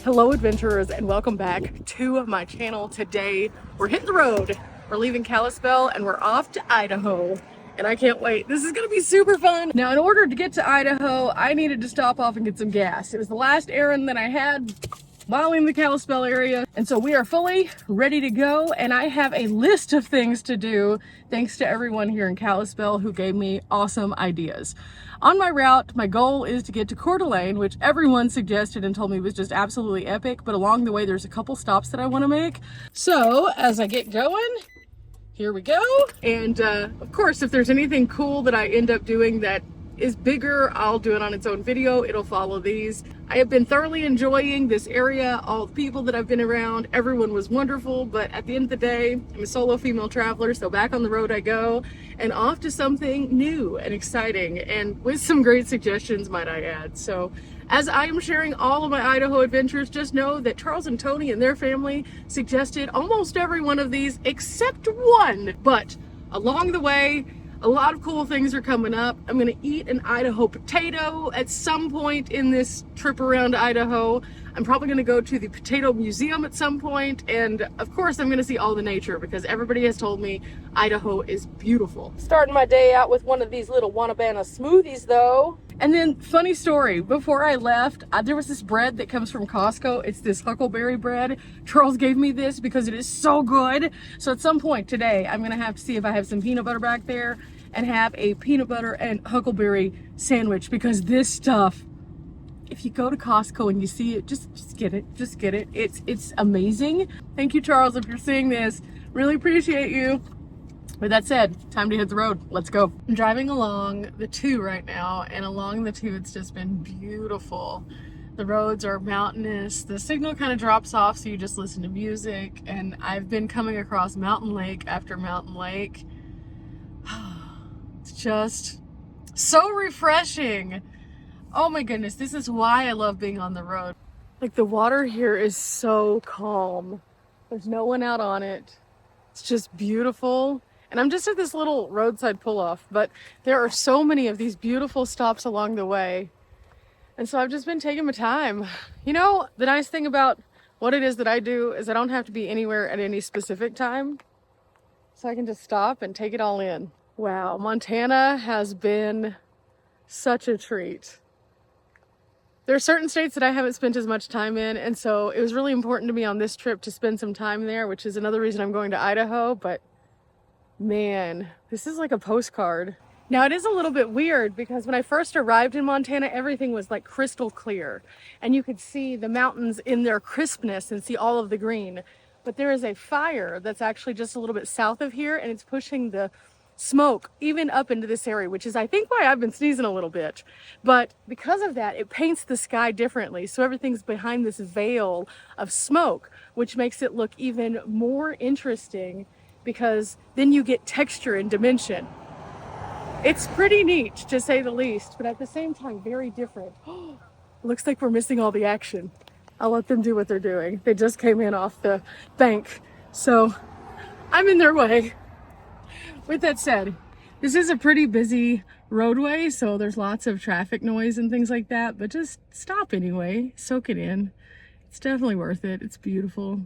Hello adventurers and welcome back to my channel. Today we're hitting the road. We're leaving Kalispell and we're off to Idaho. And I can't wait. This is gonna be super fun. Now in order to get to Idaho, I needed to stop off and get some gas. It was the last errand that I had while in the Kalispell area. And so we are fully ready to go. And I have a list of things to do thanks to everyone here in Kalispell who gave me awesome ideas. On my route, my goal is to get to Coeur d'Alene, which everyone suggested and told me was just absolutely epic. But along the way, there's a couple stops that I want to make. So as I get going, here we go. And of course, if there's anything cool that I end up doing that is bigger, I'll do it on its own video. It'll follow these. I have been thoroughly enjoying this area, all the people that I've been around. Everyone was wonderful, but at the end of the day, I'm a solo female traveler, so back on the road I go and off to something new and exciting and with some great suggestions, might I add. So as I am sharing all of my Idaho adventures, just know that Charles and Tony and their family suggested almost every one of these except one. But along the way, a lot of cool things are coming up. I'm gonna eat an Idaho potato at some point in this trip around Idaho. I'm probably gonna go to the Potato Museum at some point, and of course I'm gonna see all the nature because everybody has told me Idaho is beautiful. Starting my day out with one of these little Wanabana smoothies though. And then, funny story, before I left, there was this bread that comes from Costco. It's this huckleberry bread. Charles gave me this because it is so good. So at some point today, I'm gonna have to see if I have some peanut butter back there and have a peanut butter and huckleberry sandwich, because this stuff, if you go to Costco and you see it, just get it, just get it. It's amazing. Thank you, Charles, if you're seeing this. Really appreciate you. With that said, time to hit the road. Let's go. I'm driving along the 2 right now, and along the 2, it's just been beautiful. The roads are mountainous. The signal kind of drops off, so you just listen to music. And I've been coming across mountain lake after mountain lake. It's just so refreshing. Oh my goodness, this is why I love being on the road. Like, the water here is so calm. There's no one out on it. It's just beautiful. And I'm just at this little roadside pull-off, but there are so many of these beautiful stops along the way. And so I've just been taking my time. You know, the nice thing about what it is that I do is I don't have to be anywhere at any specific time. So I can just stop and take it all in. Wow, Montana has been such a treat. There are certain states that I haven't spent as much time in, and so it was really important to me on this trip to spend some time there, which is another reason I'm going to Idaho. But man, this is like a postcard. Now it is a little bit weird because when I first arrived in Montana, everything was like crystal clear and you could see the mountains in their crispness and see all of the green. But there is a fire that's actually just a little bit south of here, and it's pushing the smoke even up into this area, which is I think why I've been sneezing a little bit. But because of that, it paints the sky differently. So everything's behind this veil of smoke, which makes it look even more interesting because then you get texture and dimension. It's pretty neat, to say the least, but at the same time, very different. Looks like we're missing all the action. I'll let them do what they're doing. They just came in off the bank, so I'm in their way. With that said, this is a pretty busy roadway, so there's lots of traffic noise and things like that, but just stop anyway, soak it in. It's definitely worth it. It's beautiful.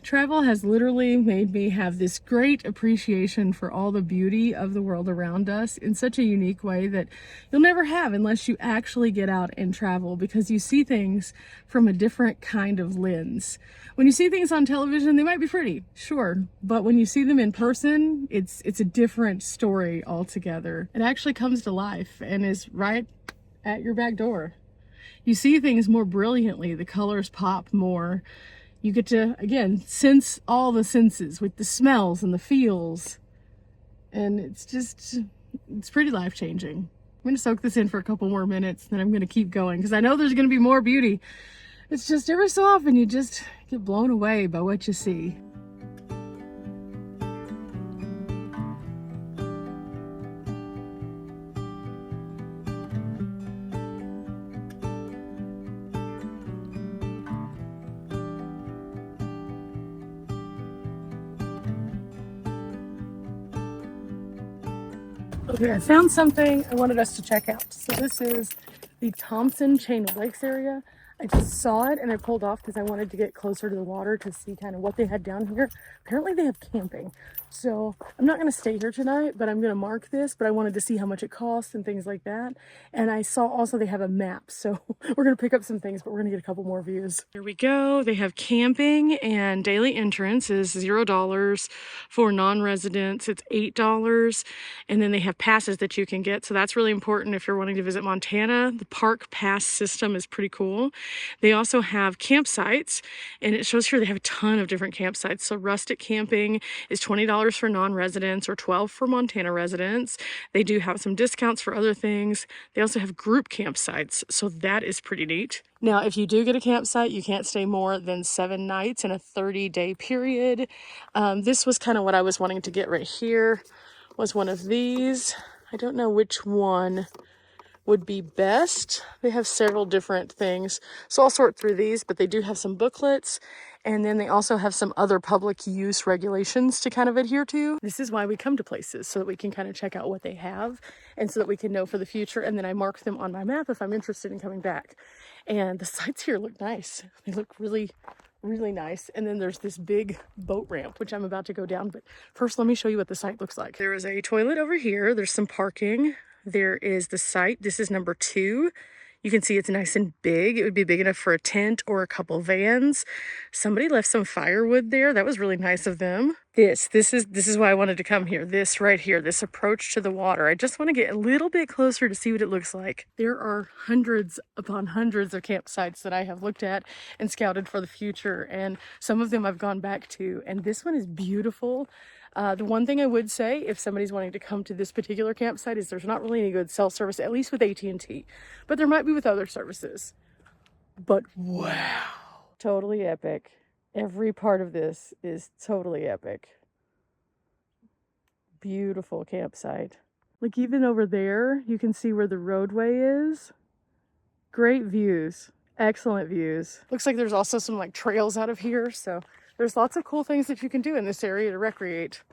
Travel has literally made me have this great appreciation for all the beauty of the world around us in such a unique way that you'll never have unless you actually get out and travel, because you see things from a different kind of lens. When you see things on television, they might be pretty, sure, but when you see them in person, it's a different story altogether. It actually comes to life and is right at your back door. You see things more brilliantly, the colors pop more. You get to, again, sense all the senses with the smells and the feels. And it's pretty life-changing. I'm going to soak this in for a couple more minutes, then I'm going to keep going because I know there's going to be more beauty. It's just every so often you just get blown away by what you see. Okay, I found something I wanted us to check out. So this is the Thompson Chain of Lakes area. I just saw it and I pulled off because I wanted to get closer to the water to see kind of what they had down here. Apparently they have camping. So I'm not going to stay here tonight, but I'm going to mark this. But I wanted to see how much it costs and things like that. And I saw also they have a map. So we're going to pick up some things, but we're going to get a couple more views. Here we go. They have camping and daily entrance is $0. For non-residents, it's $8. And then they have passes that you can get. So that's really important if you're wanting to visit Montana. The park pass system is pretty cool. They also have campsites, and it shows here they have a ton of different campsites. So rustic camping is $20 for non-residents or $12 for Montana residents. They do have some discounts for other things. They also have group campsites, so that is pretty neat. Now, if you do get a campsite, you can't stay more than 7 nights in a 30-day period. This was kind of what I was wanting to get right here, was one of these. I don't know which one would be best. They have several different things, so I'll sort through these, but they do have some booklets, and then they also have some other public use regulations to kind of adhere to. This is why we come to places, so that we can kind of check out what they have and so that we can know for the future, and then I mark them on my map if I'm interested in coming back. And the sites here look nice. They look really nice. And then there's this big boat ramp, which I'm about to go down, but first let me show you what the site looks like. There is a toilet over here. There's some parking. There is the site. This is number 2. You can see it's nice and big. It would be big enough for a tent or a couple vans. Somebody left some firewood there. That was really nice of them. This is why I wanted to come here. This right here, this approach to the water. I just want to get a little bit closer to see what it looks like. There are hundreds upon hundreds of campsites that I have looked at and scouted for the future, and some of them I've gone back to, and this one is beautiful. The one thing I would say, if somebody's wanting to come to this particular campsite, is there's not really any good cell service, at least with AT&T, but there might be with other services. But wow, totally epic. Every part of this is totally epic. Beautiful campsite. Like even over there, you can see where the roadway is. Great views, excellent views. Looks like there's also some like trails out of here, so there's lots of cool things that you can do in this area to recreate.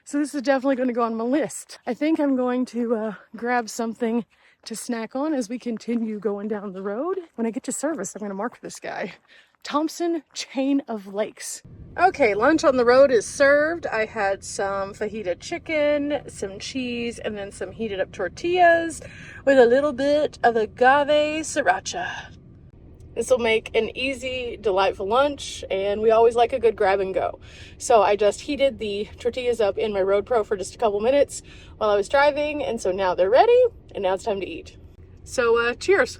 So this is definitely going to go on my list. I think I'm going to grab something to snack on as we continue going down the road. When I get to service, I'm going to mark this guy. Thompson Chain of Lakes. Okay, lunch on the road is served. I had some fajita chicken, some cheese, and then some heated up tortillas with a little bit of agave sriracha. This will make an easy, delightful lunch, and we always like a good grab and go. So I just heated the tortillas up in my Road Pro for just a couple minutes while I was driving, and so now they're ready, and now it's time to eat. So cheers.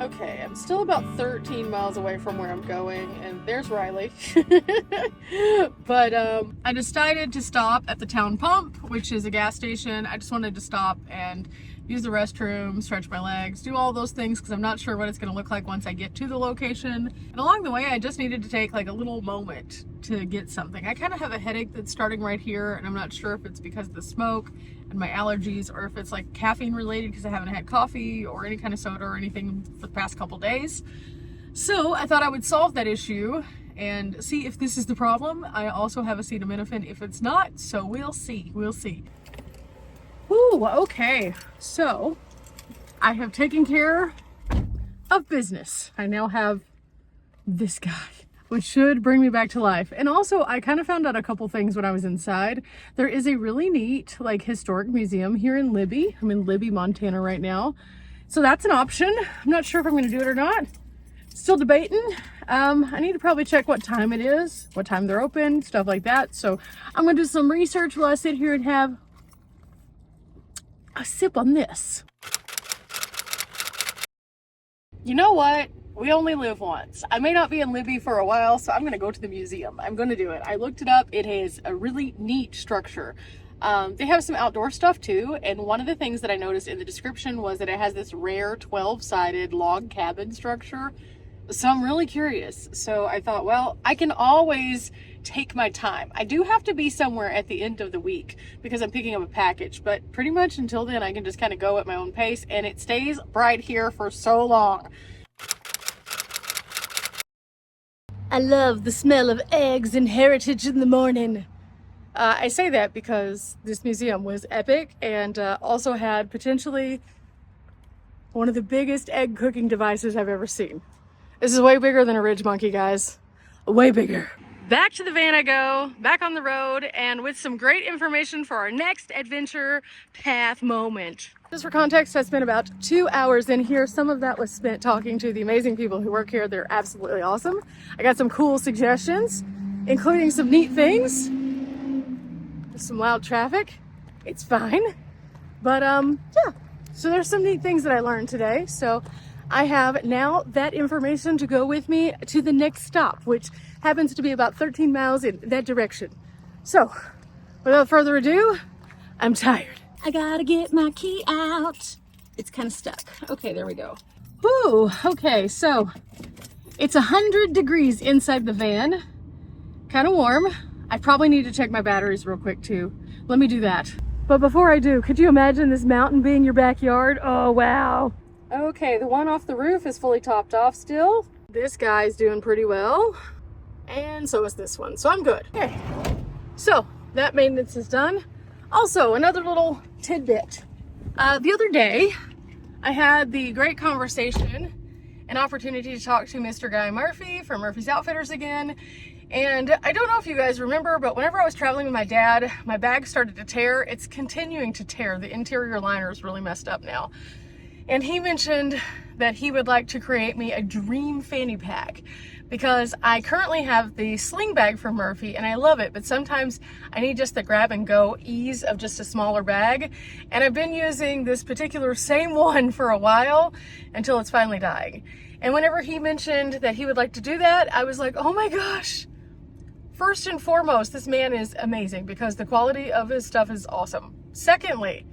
Okay, I'm still about 13 miles away from where I'm going, and there's Riley. But I decided to stop at the town pump, which is a gas station. I just wanted to stop and use the restroom, stretch my legs, do all those things because I'm not sure what it's going to look like once I get to the location. And along the way, I just needed to take like a little moment to get something. I kind of have a headache that's starting right here, and I'm not sure if it's because of the smoke and my allergies or if it's like caffeine related because I haven't had coffee or any kind of soda or anything for the past couple days. So I thought I would solve that issue and see if this is the problem. I also have acetaminophen if it's not, so we'll see. Ooh, okay, so I have taken care of business. I now have this guy, which should bring me back to life. And also, I kind of found out a couple things when I was inside. There is a really neat, like, historic museum here in Libby. I'm in Libby, Montana right now. So that's an option. I'm not sure if I'm going to do it or not. Still debating. I need to probably check what time it is, what time they're open, stuff like that. So I'm going to do some research while I sit here and have a sip on this. You know what? We only live once. I may not be in Libby for a while, so I'm going to go to the museum. I'm going to do it. I looked it up. It is a really neat structure. They have some outdoor stuff too, and one of the things that I noticed in the description was that it has this rare 12-sided log cabin structure. So I'm really curious. So I thought, well, I can always take my time. I do have to be somewhere at the end of the week because I'm picking up a package, but pretty much until then I can just kind of go at my own pace, and it stays bright here for so long. I love the smell of eggs and heritage in the morning. I say that because this museum was epic and also had potentially one of the biggest egg cooking devices I've ever seen. This is way bigger than a ridge monkey, guys. Way bigger. Back to the van I go, back on the road, and with some great information for our next adventure path moment. Just for context, I spent about 2 hours in here. Some of that was spent talking to the amazing people who work here. They're absolutely awesome. I got some cool suggestions, including some neat things. Some wild traffic. It's fine. But yeah, so there's some neat things that I learned today. So I have now that information to go with me to the next stop, which happens to be about 13 miles in that direction. So without further ado, I'm tired. I gotta get my key out. It's kind of stuck. Okay, there we go. Woo, okay, so it's 100 degrees inside the van. Kind of warm. I probably need to check my batteries real quick too. Let me do that. But before I do, could you imagine this mountain being your backyard? Oh, wow. Okay, the one off the roof is fully topped off still. This guy's doing pretty well. And so is this one, so I'm good. Okay, so that maintenance is done. Also, another little tidbit. The other day, I had the great conversation, an opportunity to talk to Mr. Guy Murphy from Murphy's Outfitters again. And I don't know if you guys remember, but whenever I was traveling with my dad, my bag started to tear. It's continuing to tear. The interior liner is really messed up now. And he mentioned that he would like to create me a dream fanny pack because I currently have the sling bag from Murphy and I love it, but sometimes I need just the grab and go ease of just a smaller bag. And I've been using this particular same one for a while until it's finally dying. And whenever he mentioned that he would like to do that, I was like, oh my gosh. First and foremost, this man is amazing because the quality of his stuff is awesome. Secondly,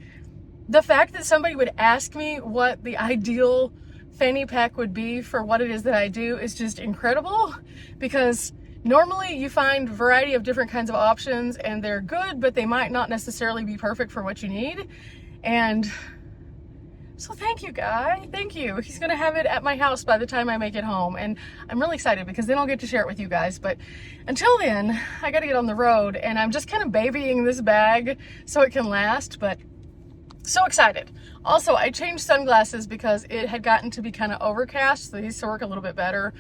the fact that somebody would ask me what the ideal fanny pack would be for what it is that I do is just incredible, because normally you find a variety of different kinds of options and they're good, but they might not necessarily be perfect for what you need. And so thank you, Guy. Thank you. He's gonna have it at my house by the time I make it home. And I'm really excited because then I'll get to share it with you guys. But until then, I gotta get on the road and I'm just kind of babying this bag so it can last, but so excited. Also, I changed sunglasses because it had gotten to be kind of overcast, so these to work a little bit better.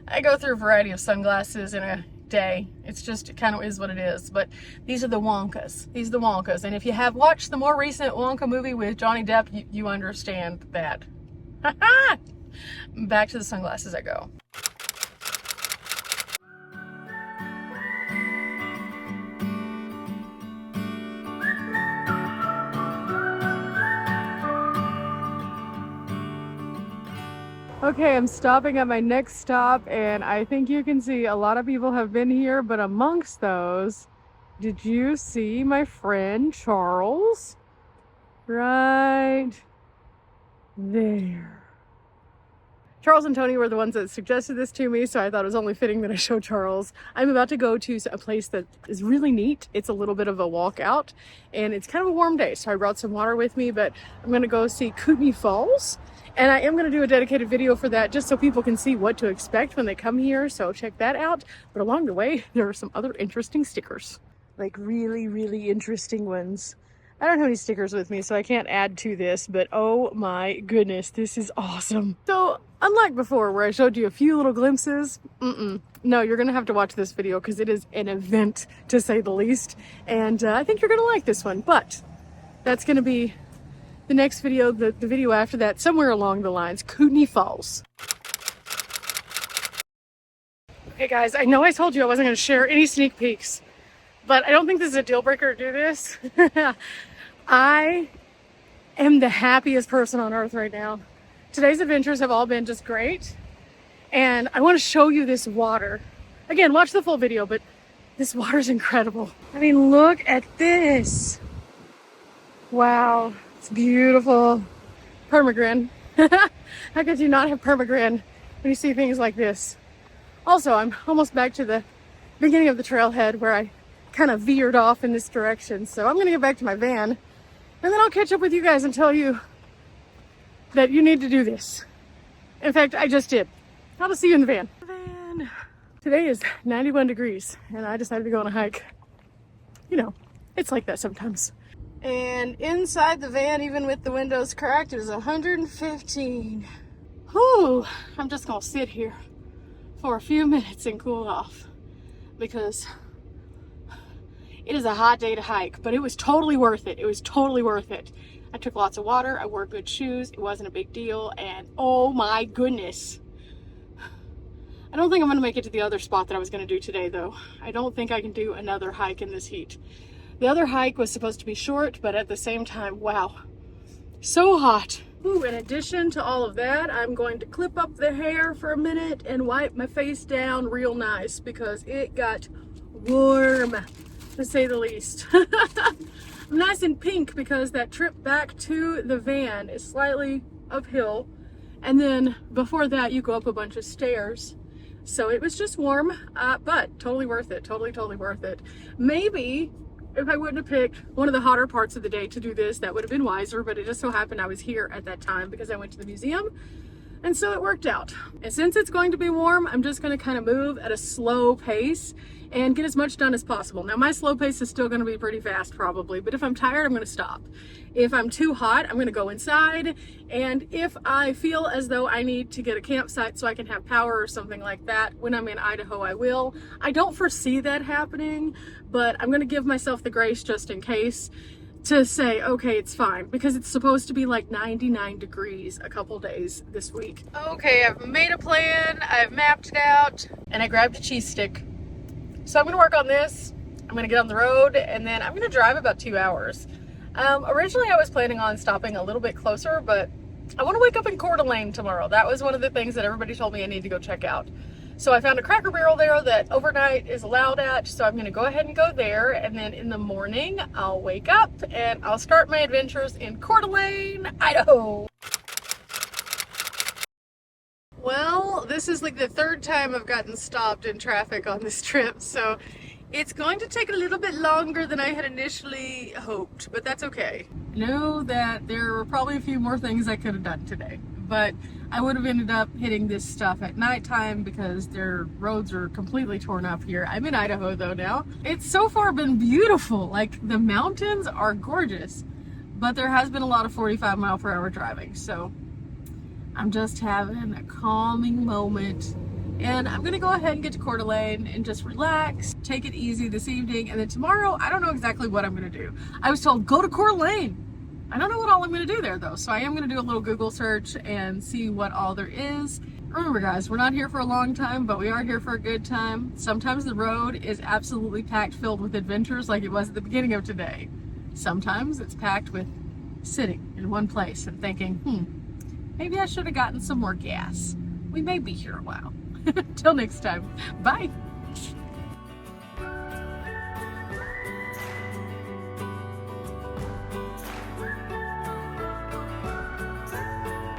I go through a variety of sunglasses in a day. It's just, it kind of is what it is. But these are the Wonkas. These are the Wonkas. And if you have watched the more recent Wonka movie with Johnny Depp, you understand that. Back to the sunglasses I go. Okay, I'm stopping at my next stop, and I think you can see a lot of people have been here, but amongst those, did you see my friend Charles? Right there. Charles and Tony were the ones that suggested this to me, so I thought it was only fitting that I show Charles. I'm about to go to a place that is really neat. It's a little bit of a walk out, and it's kind of a warm day, so I brought some water with me, but I'm gonna go see Kootenai Falls. And I am going to do a dedicated video for that just so people can see what to expect when they come here. So check that out. But along the way, there are some other interesting stickers. Like really, really interesting ones. I don't have any stickers with me, so I can't add to this. But oh my goodness, this is awesome. So unlike before where I showed you a few little glimpses, no, you're going to have to watch this video because it is an event to say the least. And I think you're going to like this one. But that's going to be the next video, the video after that, somewhere along the lines, Kootenai Falls. Okay guys, I know I told you I wasn't going to share any sneak peeks, but I don't think this is a deal breaker to do this. I am the happiest person on earth right now. Today's adventures have all been just great, and I want to show you this water. Again, watch the full video, but this water is incredible. I mean, look at this. Wow. It's beautiful. Permagrin. How could you not have permagrin when you see things like this. Also, I'm almost back to the beginning of the trailhead where I kind of veered off in this direction. So I'm gonna get back to my van and then I'll catch up with you guys and tell you that you need to do this. In fact, I just did. I'll see you in the van. Today is 91 degrees and I decided to go on a hike. You know, it's like that sometimes. And inside the van, even with the windows cracked, it was 115. Whew, I'm just gonna sit here for a few minutes and cool off because it is a hot day to hike, but it was totally worth it. It was totally worth it. I took lots of water, I wore good shoes, it wasn't a big deal, and oh my goodness. I don't think I'm gonna make it to the other spot that I was gonna do today though. I don't think I can do another hike in this heat. The other hike was supposed to be short, but at the same time, wow, so hot. Ooh, in addition to all of that, I'm going to clip up the hair for a minute and wipe my face down real nice because it got warm, to say the least. I'm nice and pink because that trip back to the van is slightly uphill. And then before that, you go up a bunch of stairs. So it was just warm, but totally worth it. Totally worth it. Maybe if I wouldn't have picked one of the hotter parts of the day to do this, that would have been wiser, but it just so happened I was here at that time because I went to the museum, and so it worked out. And since it's going to be warm, I'm just going to kind of move at a slow pace and get as much done as possible. Now my slow pace is still going to be pretty fast probably, but if I'm tired, I'm going to stop. If I'm too hot, I'm going to go inside, and if I feel as though I need to get a campsite so I can have power or something like that when I'm in Idaho, I will. I don't foresee that happening, but I'm going to give myself the grace just in case to say, okay, it's fine, because it's supposed to be like 99 degrees a couple days this week. Okay, I've made a plan, I've mapped it out, and I grabbed a cheese stick. So I'm going to work on this, I'm going to get on the road, and then I'm going to drive about 2 hours. Originally I was planning on stopping a little bit closer, but I want to wake up in Coeur d'Alene tomorrow. That was one of the things that everybody told me I need to go check out. So I found a Cracker Barrel there that overnight is allowed at, so I'm going to go ahead and go there, and then in the morning I'll wake up and I'll start my adventures in Coeur d'Alene, Idaho. Well, this is like the third time I've gotten stopped in traffic on this trip, so it's going to take a little bit longer than I had initially hoped, but that's okay. I know that there were probably a few more things I could have done today, but I would have ended up hitting this stuff at nighttime because their roads are completely torn up here. I'm in Idaho though now. It's so far been beautiful. Like, the mountains are gorgeous, but there has been a lot of 45-mile-per-hour driving, so I'm just having a calming moment. And I'm gonna go ahead and get to Coeur d'Alene and just relax, take it easy this evening, and then tomorrow, I don't know exactly what I'm gonna do. I was told, go to Coeur d'Alene. I don't know what all I'm gonna do there though, so I am gonna do a little Google search and see what all there is. Remember guys, we're not here for a long time, but we are here for a good time. Sometimes the road is absolutely packed filled with adventures like it was at the beginning of today. Sometimes it's packed with sitting in one place and thinking, maybe I should have gotten some more gas. We may be here a while. Till next time, bye.